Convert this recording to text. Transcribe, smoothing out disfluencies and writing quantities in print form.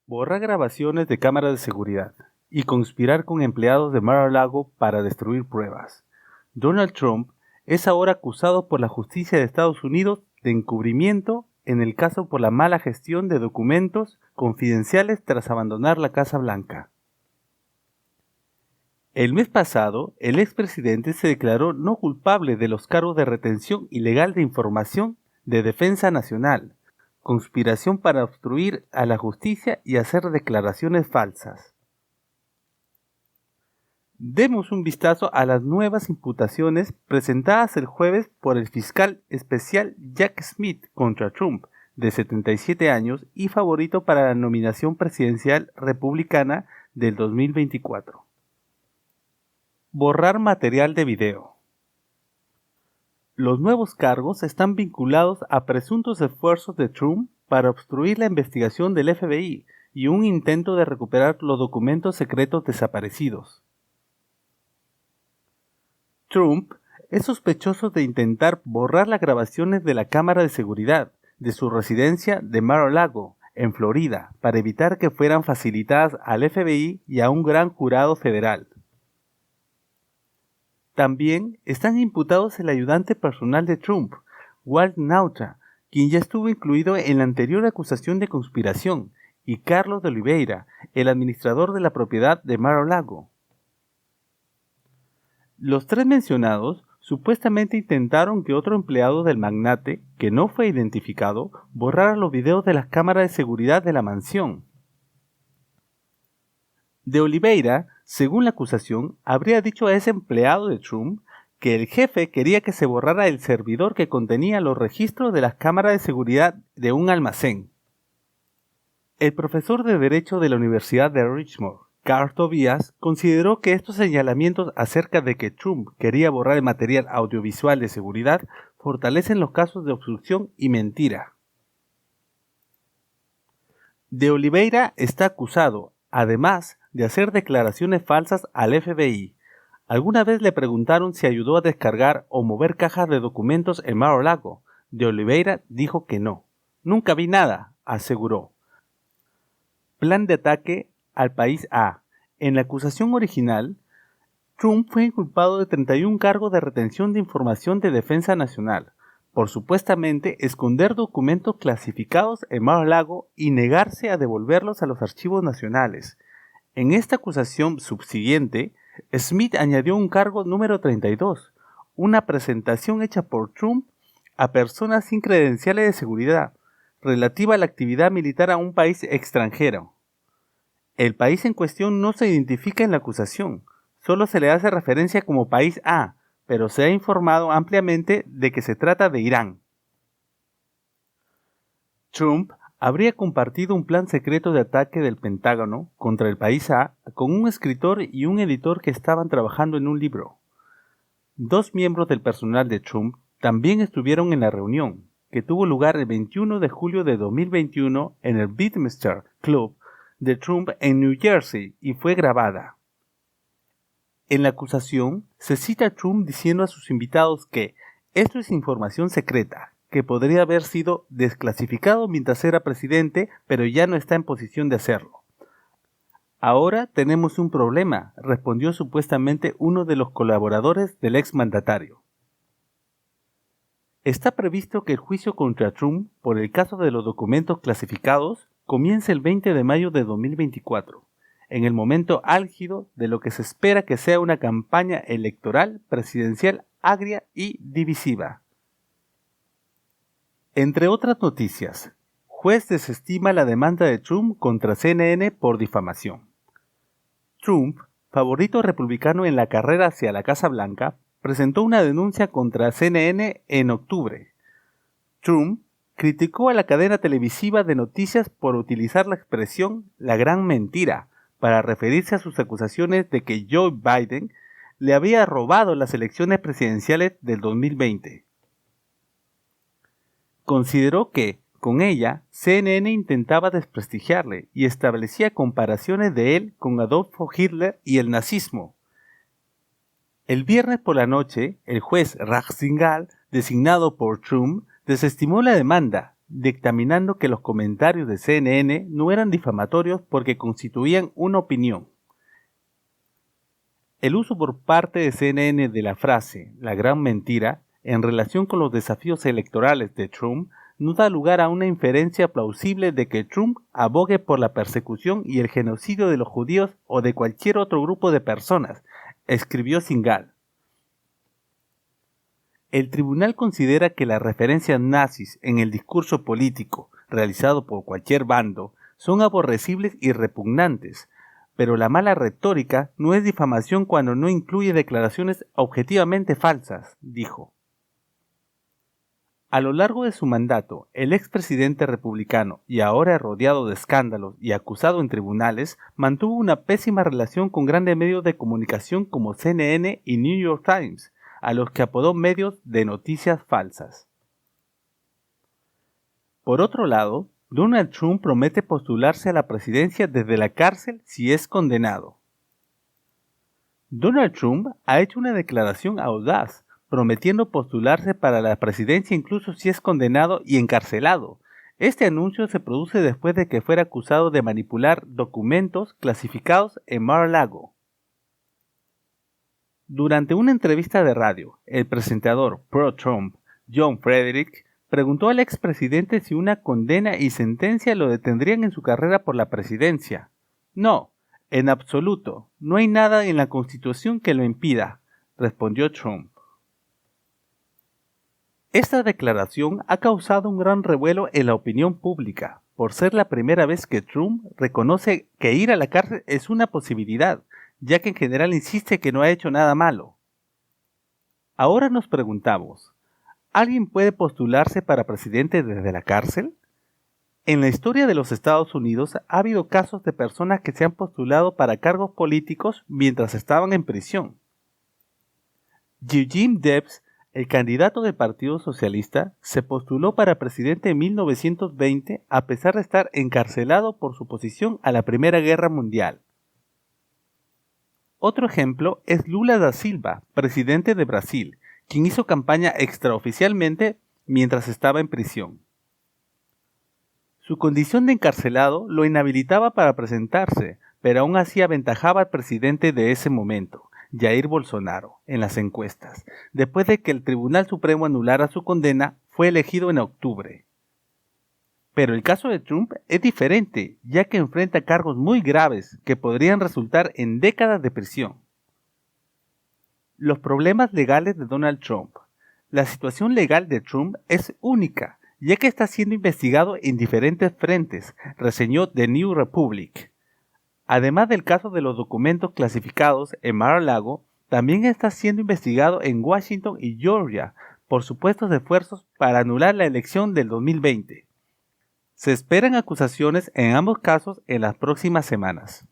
Borrar grabaciones de cámaras de seguridad y conspirar con empleados de Mar-a-Lago para destruir pruebas. Donald Trump es ahora acusado por la justicia de Estados Unidos de encubrimiento en el caso por la mala gestión de documentos confidenciales tras abandonar la Casa Blanca. El mes pasado, el expresidente se declaró no culpable de los cargos de retención ilegal de información de defensa nacional, conspiración para obstruir a la justicia y hacer declaraciones falsas. Demos un vistazo a las nuevas imputaciones presentadas el jueves por el fiscal especial Jack Smith contra Trump, de 77 años y favorito para la nominación presidencial republicana del 2024. Borrar material de video. Los nuevos cargos están vinculados a presuntos esfuerzos de Trump para obstruir la investigación del FBI y un intento de recuperar los documentos secretos desaparecidos. Trump es sospechoso de intentar borrar las grabaciones de la cámara de seguridad de su residencia de Mar-a-Lago, en Florida, para evitar que fueran facilitadas al FBI y a un gran jurado federal. También están imputados el ayudante personal de Trump, Walt Nauta, quien ya estuvo incluido en la anterior acusación de conspiración, y Carlos de Oliveira, el administrador de la propiedad de Mar-a-Lago. Los tres mencionados supuestamente intentaron que otro empleado del magnate, que no fue identificado, borrara los videos de las cámaras de seguridad de la mansión. De Oliveira, según la acusación, habría dicho a ese empleado de Trump que el jefe quería que se borrara el servidor que contenía los registros de las cámaras de seguridad de un almacén. El profesor de Derecho de la Universidad de Richmond, Carl Tobias, consideró que estos señalamientos acerca de que Trump quería borrar el material audiovisual de seguridad fortalecen los casos de obstrucción y mentira. De Oliveira está acusado, además, de hacer declaraciones falsas al FBI. Alguna vez le preguntaron si ayudó a descargar o mover cajas de documentos en Mar-a-Lago. De Oliveira dijo que no. Nunca vi nada, aseguró. Plan de ataque al país A. En la acusación original, Trump fue inculpado de 31 cargos de retención de información de defensa nacional, por supuestamente esconder documentos clasificados en Mar-a-Lago y negarse a devolverlos a los archivos nacionales. En esta acusación subsiguiente, Smith añadió un cargo número 32, una presentación hecha por Trump a personas sin credenciales de seguridad, relativa a la actividad militar a un país extranjero. El país en cuestión no se identifica en la acusación, solo se le hace referencia como país A, pero se ha informado ampliamente de que se trata de Irán. Trump habría compartido un plan secreto de ataque del Pentágono contra el país A con un escritor y un editor que estaban trabajando en un libro. Dos miembros del personal de Trump también estuvieron en la reunión, que tuvo lugar el 21 de julio de 2021 en el Bedminster Club de Trump en New Jersey y fue grabada. En la acusación se cita a Trump diciendo a sus invitados que esto es información secreta, que podría haber sido desclasificado mientras era presidente, pero ya no está en posición de hacerlo. Ahora tenemos un problema, respondió supuestamente uno de los colaboradores del exmandatario. Está previsto que el juicio contra Trump por el caso de los documentos clasificados comience el 20 de mayo de 2024, en el momento álgido de lo que se espera que sea una campaña electoral presidencial agria y divisiva. Entre otras noticias, juez desestima la demanda de Trump contra CNN por difamación. Trump, favorito republicano en la carrera hacia la Casa Blanca, presentó una denuncia contra CNN en octubre. Trump criticó a la cadena televisiva de noticias por utilizar la expresión "la gran mentira" para referirse a sus acusaciones de que Joe Biden le había robado las elecciones presidenciales del 2020. Consideró que, con ella, CNN intentaba desprestigiarle y establecía comparaciones de él con Adolfo Hitler y el nazismo. El viernes por la noche, el juez Ratzinger, designado por Trump, desestimó la demanda, dictaminando que los comentarios de CNN no eran difamatorios porque constituían una opinión. El uso por parte de CNN de la frase «la gran mentira» en relación con los desafíos electorales de Trump no da lugar a una inferencia plausible de que Trump abogue por la persecución y el genocidio de los judíos o de cualquier otro grupo de personas, escribió Singal. El tribunal considera que las referencias nazis en el discurso político realizado por cualquier bando son aborrecibles y repugnantes, pero la mala retórica no es difamación cuando no incluye declaraciones objetivamente falsas, dijo. A lo largo de su mandato, el expresidente republicano, y ahora rodeado de escándalos y acusado en tribunales, mantuvo una pésima relación con grandes medios de comunicación como CNN y New York Times, a los que apodó medios de noticias falsas. Por otro lado, Donald Trump promete postularse a la presidencia desde la cárcel si es condenado. Donald Trump ha hecho una declaración audaz, prometiendo postularse para la presidencia incluso si es condenado y encarcelado. Este anuncio se produce después de que fuera acusado de manipular documentos clasificados en Mar-a-Lago. Durante una entrevista de radio, el presentador pro-Trump, John Frederick, preguntó al expresidente si una condena y sentencia lo detendrían en su carrera por la presidencia. No, en absoluto, no hay nada en la Constitución que lo impida, respondió Trump. Esta declaración ha causado un gran revuelo en la opinión pública, por ser la primera vez que Trump reconoce que ir a la cárcel es una posibilidad, ya que en general insiste que no ha hecho nada malo. Ahora nos preguntamos, ¿alguien puede postularse para presidente desde la cárcel? En la historia de los Estados Unidos ha habido casos de personas que se han postulado para cargos políticos mientras estaban en prisión. Eugene Debs, el candidato del Partido Socialista, se postuló para presidente en 1920 a pesar de estar encarcelado por su oposición a la Primera Guerra Mundial. Otro ejemplo es Lula da Silva, presidente de Brasil, quien hizo campaña extraoficialmente mientras estaba en prisión. Su condición de encarcelado lo inhabilitaba para presentarse, pero aún así aventajaba al presidente de ese momento, Jair Bolsonaro, en las encuestas. Después de que el Tribunal Supremo anulara su condena, fue elegido en octubre. Pero el caso de Trump es diferente, ya que enfrenta cargos muy graves que podrían resultar en décadas de prisión. Los problemas legales de Donald Trump. La situación legal de Trump es única, ya que está siendo investigado en diferentes frentes, reseñó The New Republic. Además del caso de los documentos clasificados en Mar-a-Lago, también está siendo investigado en Washington y Georgia por supuestos esfuerzos para anular la elección del 2020. Se esperan acusaciones en ambos casos en las próximas semanas.